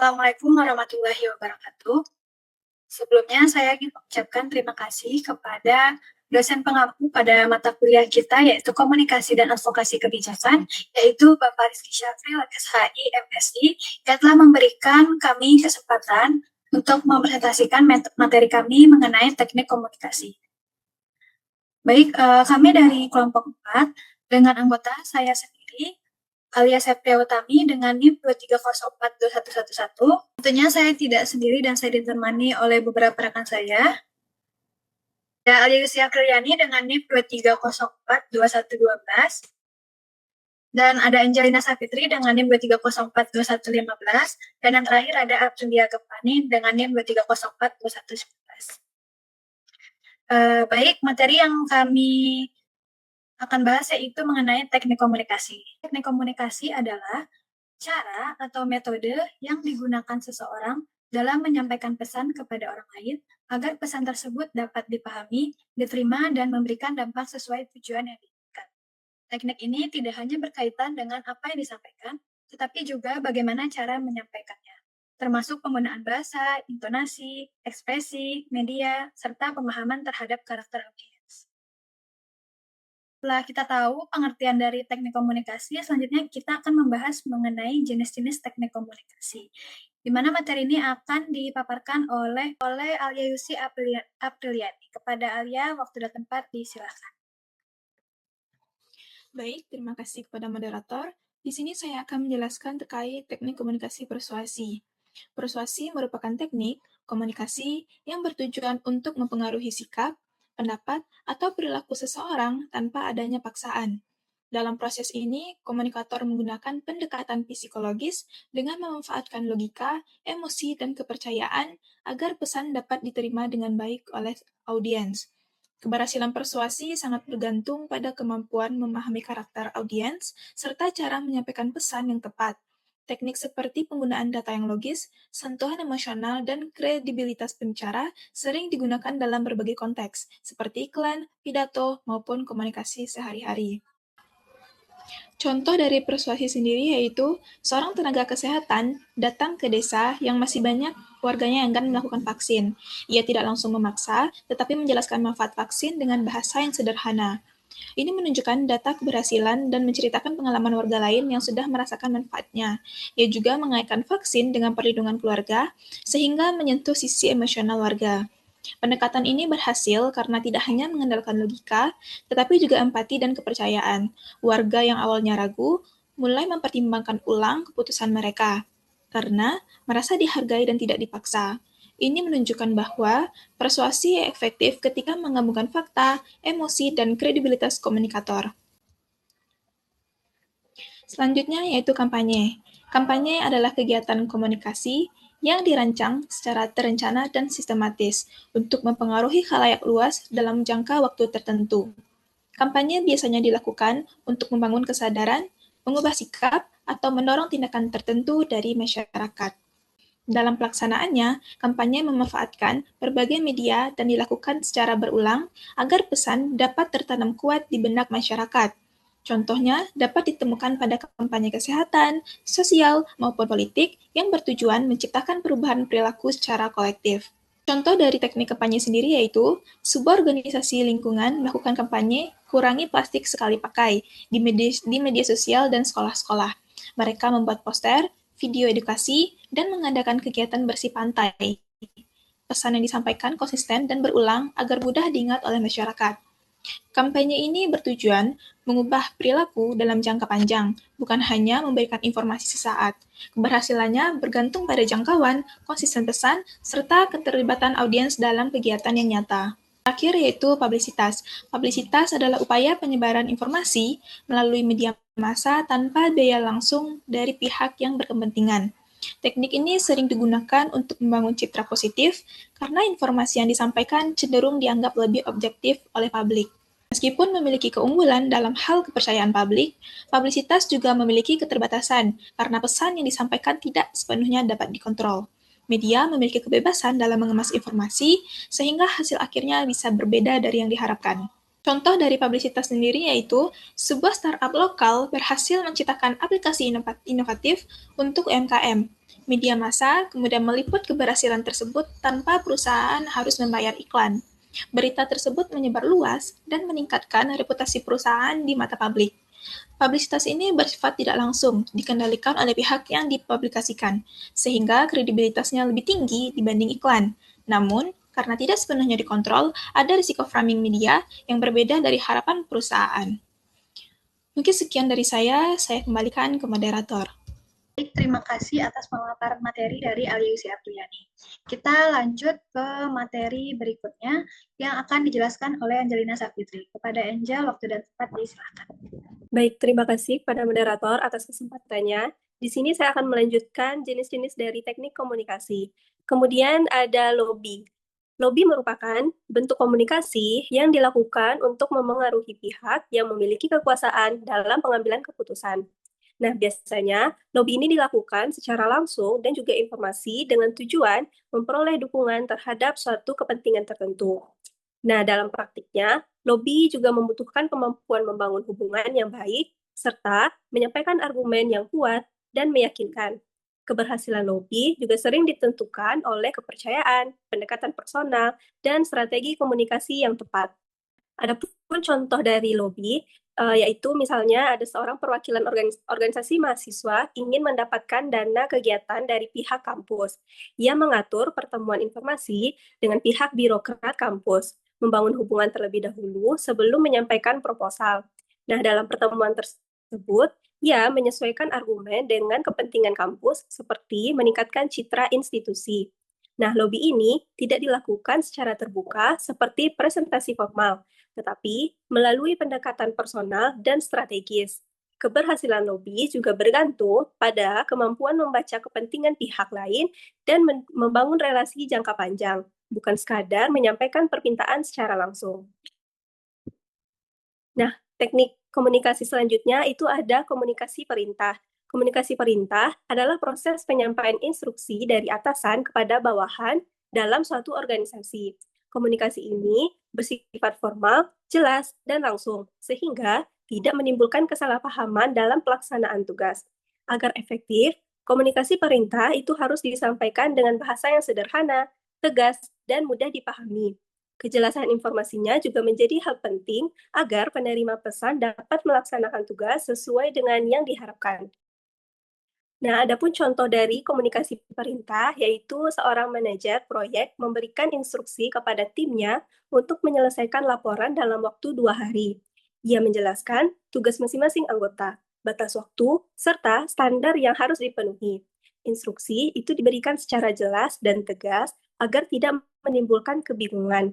Assalamualaikum warahmatullahi wabarakatuh. Sebelumnya saya ingin mengucapkan terima kasih kepada dosen pengampu pada mata kuliah kita yaitu Komunikasi dan Advokasi Kebijakan, yaitu Bapak Rizky Syafril, SHI, MSI, yang telah memberikan kami kesempatan untuk mempresentasikan materi kami mengenai teknik komunikasi. Baik, kami dari kelompok 4 dengan anggota saya sendiri, Alia Septia Utami dengan NIM 2304211. Tentunya saya tidak sendiri dan saya ditemani oleh beberapa rekan saya. Ada Alia Yusia Kriani dengan NIM 2304212. Dan ada Angelina Sapitri dengan NIM 2304215. Dan yang terakhir ada Aprilia Gepani dengan NIM 2304211. Baik, materi yang kami akan bahas yaitu mengenai teknik komunikasi. Teknik komunikasi adalah cara atau metode yang digunakan seseorang dalam menyampaikan pesan kepada orang lain agar pesan tersebut dapat dipahami, diterima, dan memberikan dampak sesuai tujuan yang diinginkan. Teknik ini tidak hanya berkaitan dengan apa yang disampaikan, tetapi juga bagaimana cara menyampaikannya, termasuk penggunaan bahasa, intonasi, ekspresi, media, serta pemahaman terhadap karakter audiens. Setelah kita tahu pengertian dari teknik komunikasi, selanjutnya kita akan membahas mengenai jenis-jenis teknik komunikasi, di mana materi ini akan dipaparkan oleh Alia Yusi Apriliani. Kepada Alia, waktu dan tempat disilakan. Baik, terima kasih kepada moderator. Di sini saya akan menjelaskan terkait teknik komunikasi persuasi. Persuasi merupakan teknik komunikasi yang bertujuan untuk mempengaruhi sikap, pendapat, atau perilaku seseorang tanpa adanya paksaan. Dalam proses ini, komunikator menggunakan pendekatan psikologis dengan memanfaatkan logika, emosi, dan kepercayaan agar pesan dapat diterima dengan baik oleh audiens. Keberhasilan persuasi sangat bergantung pada kemampuan memahami karakter audiens serta cara menyampaikan pesan yang tepat. Teknik seperti penggunaan data yang logis, sentuhan emosional, dan kredibilitas pembicara sering digunakan dalam berbagai konteks, seperti iklan, pidato, maupun komunikasi sehari-hari. Contoh dari persuasi sendiri yaitu seorang tenaga kesehatan datang ke desa yang masih banyak warganya yang enggan melakukan vaksin. Ia tidak langsung memaksa, tetapi menjelaskan manfaat vaksin dengan bahasa yang sederhana. Ini menunjukkan data keberhasilan dan menceritakan pengalaman warga lain yang sudah merasakan manfaatnya. Ia juga mengaitkan vaksin dengan perlindungan keluarga, sehingga menyentuh sisi emosional warga. Pendekatan ini berhasil karena tidak hanya mengandalkan logika, tetapi juga empati dan kepercayaan. Warga yang awalnya ragu mulai mempertimbangkan ulang keputusan mereka karena merasa dihargai dan tidak dipaksa. Ini menunjukkan bahwa persuasi efektif ketika menggabungkan fakta, emosi, dan kredibilitas komunikator. Selanjutnya yaitu kampanye. Kampanye adalah kegiatan komunikasi yang dirancang secara terencana dan sistematis untuk mempengaruhi khalayak luas dalam jangka waktu tertentu. Kampanye biasanya dilakukan untuk membangun kesadaran, mengubah sikap, atau mendorong tindakan tertentu dari masyarakat. Dalam pelaksanaannya, kampanye memanfaatkan berbagai media dan dilakukan secara berulang agar pesan dapat tertanam kuat di benak masyarakat. Contohnya dapat ditemukan pada kampanye kesehatan, sosial, maupun politik yang bertujuan menciptakan perubahan perilaku secara kolektif. Contoh dari teknik kampanye sendiri yaitu sebuah organisasi lingkungan melakukan kampanye kurangi plastik sekali pakai di media sosial dan sekolah-sekolah. Mereka membuat poster, video edukasi, dan mengadakan kegiatan bersih pantai. Pesan yang disampaikan konsisten dan berulang agar mudah diingat oleh masyarakat. Kampanye ini bertujuan mengubah perilaku dalam jangka panjang, bukan hanya memberikan informasi sesaat. Keberhasilannya bergantung pada jangkauan, konsisten pesan, serta keterlibatan audiens dalam kegiatan yang nyata. Terakhir yaitu publisitas. Publisitas adalah upaya penyebaran informasi melalui media massa tanpa biaya langsung dari pihak yang berkepentingan. Teknik ini sering digunakan untuk membangun citra positif karena informasi yang disampaikan cenderung dianggap lebih objektif oleh publik. Meskipun memiliki keunggulan dalam hal kepercayaan publik, publisitas juga memiliki keterbatasan karena pesan yang disampaikan tidak sepenuhnya dapat dikontrol. Media memiliki kebebasan dalam mengemas informasi, sehingga hasil akhirnya bisa berbeda dari yang diharapkan. Contoh dari publisitas sendiri yaitu sebuah startup lokal berhasil menciptakan aplikasi inovatif untuk UMKM. Media massa kemudian meliput keberhasilan tersebut tanpa perusahaan harus membayar iklan. Berita tersebut menyebar luas dan meningkatkan reputasi perusahaan di mata publik. Publisitas ini bersifat tidak langsung, dikendalikan oleh pihak yang dipublikasikan, sehingga kredibilitasnya lebih tinggi dibanding iklan. Namun, karena tidak sepenuhnya dikontrol, ada risiko framing media yang berbeda dari harapan perusahaan. Mungkin sekian dari saya kembalikan ke moderator. Baik, terima kasih atas pemaparan materi dari Aliusi Apriliani. Kita lanjut ke materi berikutnya yang akan dijelaskan oleh Angelina Sapitri. Kepada Angel, waktu dan tempat disilahkan. Baik, terima kasih kepada moderator atas kesempatannya. Di sini saya akan melanjutkan jenis-jenis dari teknik komunikasi. Kemudian ada lobby. Lobby merupakan bentuk komunikasi yang dilakukan untuk memengaruhi pihak yang memiliki kekuasaan dalam pengambilan keputusan. Nah, biasanya lobby ini dilakukan secara langsung dan juga informasi dengan tujuan memperoleh dukungan terhadap suatu kepentingan tertentu. Nah, dalam praktiknya, lobby juga membutuhkan kemampuan membangun hubungan yang baik, serta menyampaikan argumen yang kuat dan meyakinkan. Keberhasilan lobby juga sering ditentukan oleh kepercayaan, pendekatan personal, dan strategi komunikasi yang tepat. Adapun contoh dari lobby, yaitu misalnya ada seorang perwakilan organisasi mahasiswa ingin mendapatkan dana kegiatan dari pihak kampus. Ia mengatur pertemuan informasi dengan pihak birokrat kampus, membangun hubungan terlebih dahulu sebelum menyampaikan proposal. Nah, dalam pertemuan tersebut, ia menyesuaikan argumen dengan kepentingan kampus seperti meningkatkan citra institusi. Nah, lobby ini tidak dilakukan secara terbuka seperti presentasi formal, tetapi melalui pendekatan personal dan strategis. Keberhasilan lobby juga bergantung pada kemampuan membaca kepentingan pihak lain dan membangun relasi jangka panjang, bukan sekadar menyampaikan permintaan secara langsung. Nah, teknik komunikasi selanjutnya itu ada komunikasi perintah. Komunikasi perintah adalah proses penyampaian instruksi dari atasan kepada bawahan dalam suatu organisasi. Komunikasi ini bersifat formal, jelas, dan langsung, sehingga tidak menimbulkan kesalahpahaman dalam pelaksanaan tugas. Agar efektif, komunikasi perintah itu harus disampaikan dengan bahasa yang sederhana, tegas, dan mudah dipahami. Kejelasan informasinya juga menjadi hal penting agar penerima pesan dapat melaksanakan tugas sesuai dengan yang diharapkan. Nah, adapun contoh dari komunikasi perintah, yaitu seorang manajer proyek memberikan instruksi kepada timnya untuk menyelesaikan laporan dalam waktu 2 hari. Ia menjelaskan tugas masing-masing anggota, batas waktu, serta standar yang harus dipenuhi. Instruksi itu diberikan secara jelas dan tegas agar tidak menimbulkan kebingungan.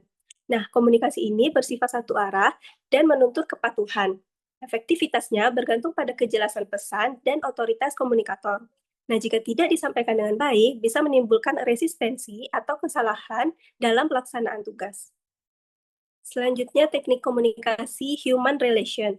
Nah, komunikasi ini bersifat satu arah dan menuntut kepatuhan. Efektivitasnya bergantung pada kejelasan pesan dan otoritas komunikator. Nah, jika tidak disampaikan dengan baik, bisa menimbulkan resistensi atau kesalahan dalam pelaksanaan tugas. Selanjutnya, teknik komunikasi human relation.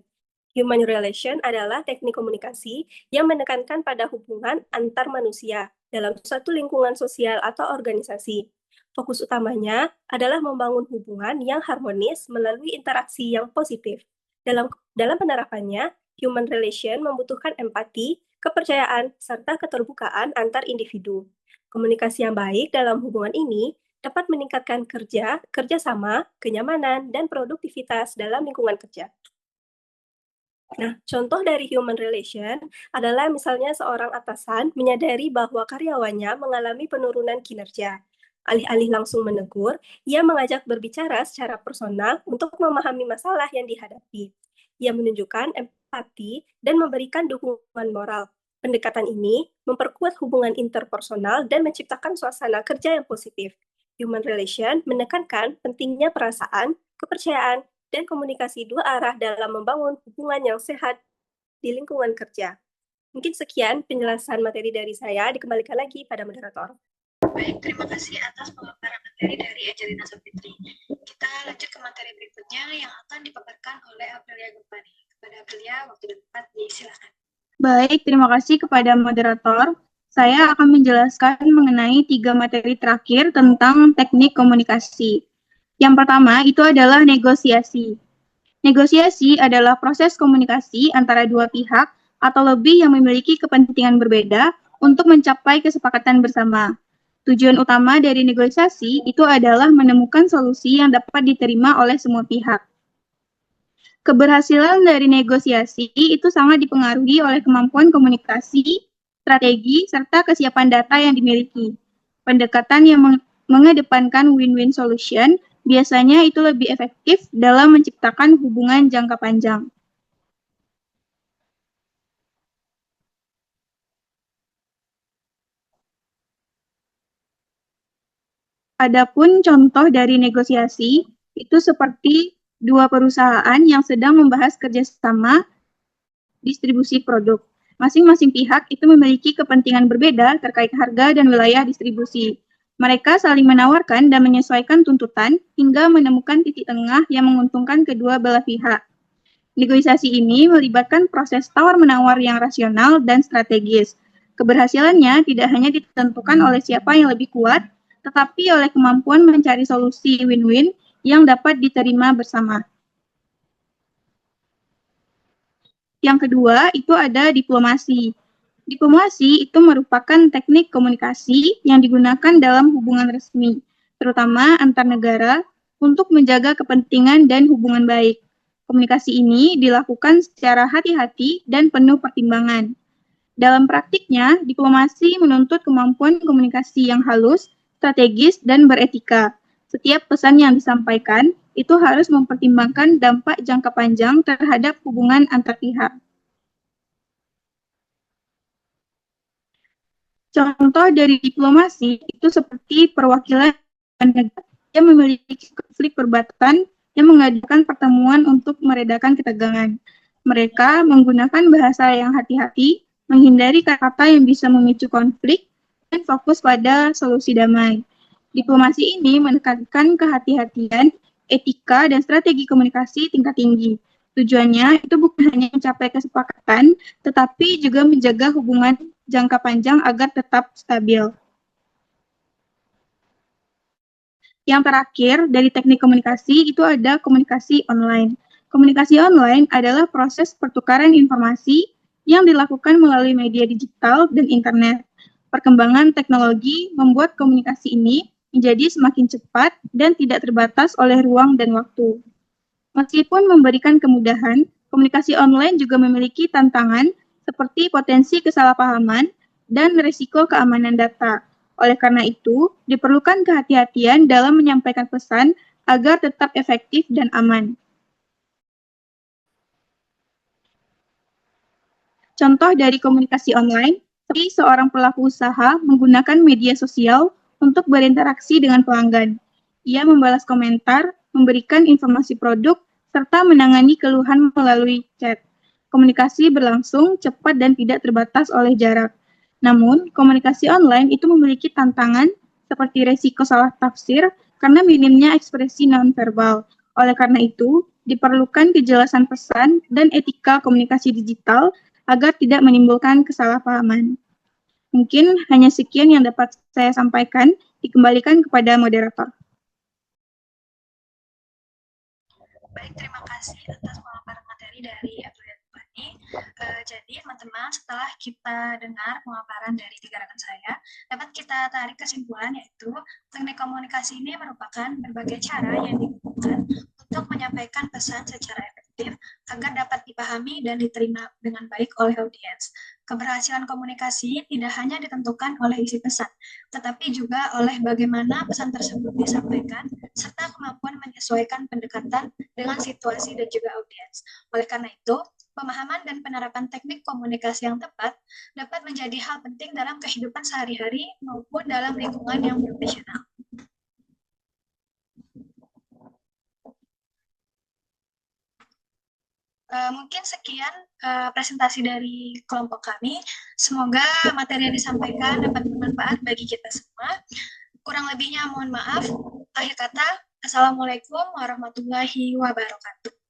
Human relation adalah teknik komunikasi yang menekankan pada hubungan antar manusia dalam suatu lingkungan sosial atau organisasi. Fokus utamanya adalah membangun hubungan yang harmonis melalui interaksi yang positif. Dalam penerapannya, human relation membutuhkan empati, kepercayaan, serta keterbukaan antar individu. Komunikasi yang baik dalam hubungan ini dapat meningkatkan kerjasama, kenyamanan, dan produktivitas dalam lingkungan kerja. Nah, contoh dari human relation adalah misalnya seorang atasan menyadari bahwa karyawannya mengalami penurunan kinerja. Alih-alih langsung menegur, ia mengajak berbicara secara personal untuk memahami masalah yang dihadapi. Ia menunjukkan empati dan memberikan dukungan moral. Pendekatan ini memperkuat hubungan interpersonal dan menciptakan suasana kerja yang positif. Human relation menekankan pentingnya perasaan, kepercayaan, dan komunikasi dua arah dalam membangun hubungan yang sehat di lingkungan kerja. Mungkin sekian penjelasan materi dari saya, dikembalikan lagi pada moderator. Baik, terima kasih atas pemaparan materi dari Angelina Sapitri. Kita lanjut ke materi berikutnya yang akan dipaparkan oleh Aprilia Gupani. Kepada Aprilia, waktu dan tempat disilakan. Baik, terima kasih kepada moderator. Saya akan menjelaskan mengenai 3 materi terakhir tentang teknik komunikasi. Yang pertama itu adalah negosiasi. Negosiasi adalah proses komunikasi antara dua pihak atau lebih yang memiliki kepentingan berbeda untuk mencapai kesepakatan bersama. Tujuan utama dari negosiasi itu adalah menemukan solusi yang dapat diterima oleh semua pihak. Keberhasilan dari negosiasi itu sangat dipengaruhi oleh kemampuan komunikasi, strategi, serta kesiapan data yang dimiliki. Pendekatan yang mengedepankan win-win solution biasanya itu lebih efektif dalam menciptakan hubungan jangka panjang. Adapun contoh dari negosiasi itu seperti dua perusahaan yang sedang membahas kerjasama distribusi produk. Masing-masing pihak itu memiliki kepentingan berbeda terkait harga dan wilayah distribusi. Mereka saling menawarkan dan menyesuaikan tuntutan hingga menemukan titik tengah yang menguntungkan kedua belah pihak. Negosiasi ini melibatkan proses tawar-menawar yang rasional dan strategis. Keberhasilannya tidak hanya ditentukan oleh siapa yang lebih kuat, tetapi oleh kemampuan mencari solusi win-win yang dapat diterima bersama. Yang kedua, itu ada diplomasi. Diplomasi itu merupakan teknik komunikasi yang digunakan dalam hubungan resmi, terutama antar negara, untuk menjaga kepentingan dan hubungan baik. Komunikasi ini dilakukan secara hati-hati dan penuh pertimbangan. Dalam praktiknya, diplomasi menuntut kemampuan komunikasi yang halus, strategis, dan beretika. Setiap pesan yang disampaikan itu harus mempertimbangkan dampak jangka panjang terhadap hubungan antar pihak. Contoh dari diplomasi itu seperti perwakilan negara yang memiliki konflik perbatasan yang mengadakan pertemuan untuk meredakan ketegangan. Mereka menggunakan bahasa yang hati-hati, menghindari kata-kata yang bisa memicu konflik, dan fokus pada solusi damai. Diplomasi ini menekankan kehati-hatian, etika, dan strategi komunikasi tingkat tinggi. Tujuannya itu bukan hanya mencapai kesepakatan, tetapi juga menjaga hubungan jangka panjang agar tetap stabil. Yang terakhir, dari teknik komunikasi itu ada komunikasi online. Komunikasi online adalah proses pertukaran informasi yang dilakukan melalui media digital dan internet. Perkembangan teknologi membuat komunikasi ini menjadi semakin cepat dan tidak terbatas oleh ruang dan waktu. Meskipun memberikan kemudahan, komunikasi online juga memiliki tantangan seperti potensi kesalahpahaman dan risiko keamanan data. Oleh karena itu, diperlukan kehati-hatian dalam menyampaikan pesan agar tetap efektif dan aman. Contoh dari komunikasi online, seperti seorang pelaku usaha menggunakan media sosial untuk berinteraksi dengan pelanggan. Ia membalas komentar, memberikan informasi produk, serta menangani keluhan melalui chat. Komunikasi berlangsung cepat dan tidak terbatas oleh jarak. Namun, komunikasi online itu memiliki tantangan seperti resiko salah tafsir karena minimnya ekspresi nonverbal. Oleh karena itu, diperlukan kejelasan pesan dan etika komunikasi digital agar tidak menimbulkan kesalahpahaman. Mungkin hanya sekian yang dapat saya sampaikan, dikembalikan kepada moderator. Baik, terima kasih atas pemaparan materi dari Abdul Bani. Jadi teman-teman, setelah kita dengar pemaparan dari tiga rekan saya, dapat kita tarik kesimpulan yaitu teknik komunikasi ini merupakan berbagai cara yang digunakan untuk menyampaikan pesan secara efektif agar dapat dipahami dan diterima dengan baik oleh audiens. Keberhasilan komunikasi tidak hanya ditentukan oleh isi pesan, tetapi juga oleh bagaimana pesan tersebut disampaikan, serta kemampuan menyesuaikan pendekatan dengan situasi dan juga audiens. Oleh karena itu, pemahaman dan penerapan teknik komunikasi yang tepat dapat menjadi hal penting dalam kehidupan sehari-hari maupun dalam lingkungan yang profesional. Mungkin sekian presentasi dari kelompok kami. Semoga materi yang disampaikan dapat bermanfaat bagi kita semua. Kurang lebihnya mohon maaf. Akhir kata, Assalamualaikum warahmatullahi wabarakatuh.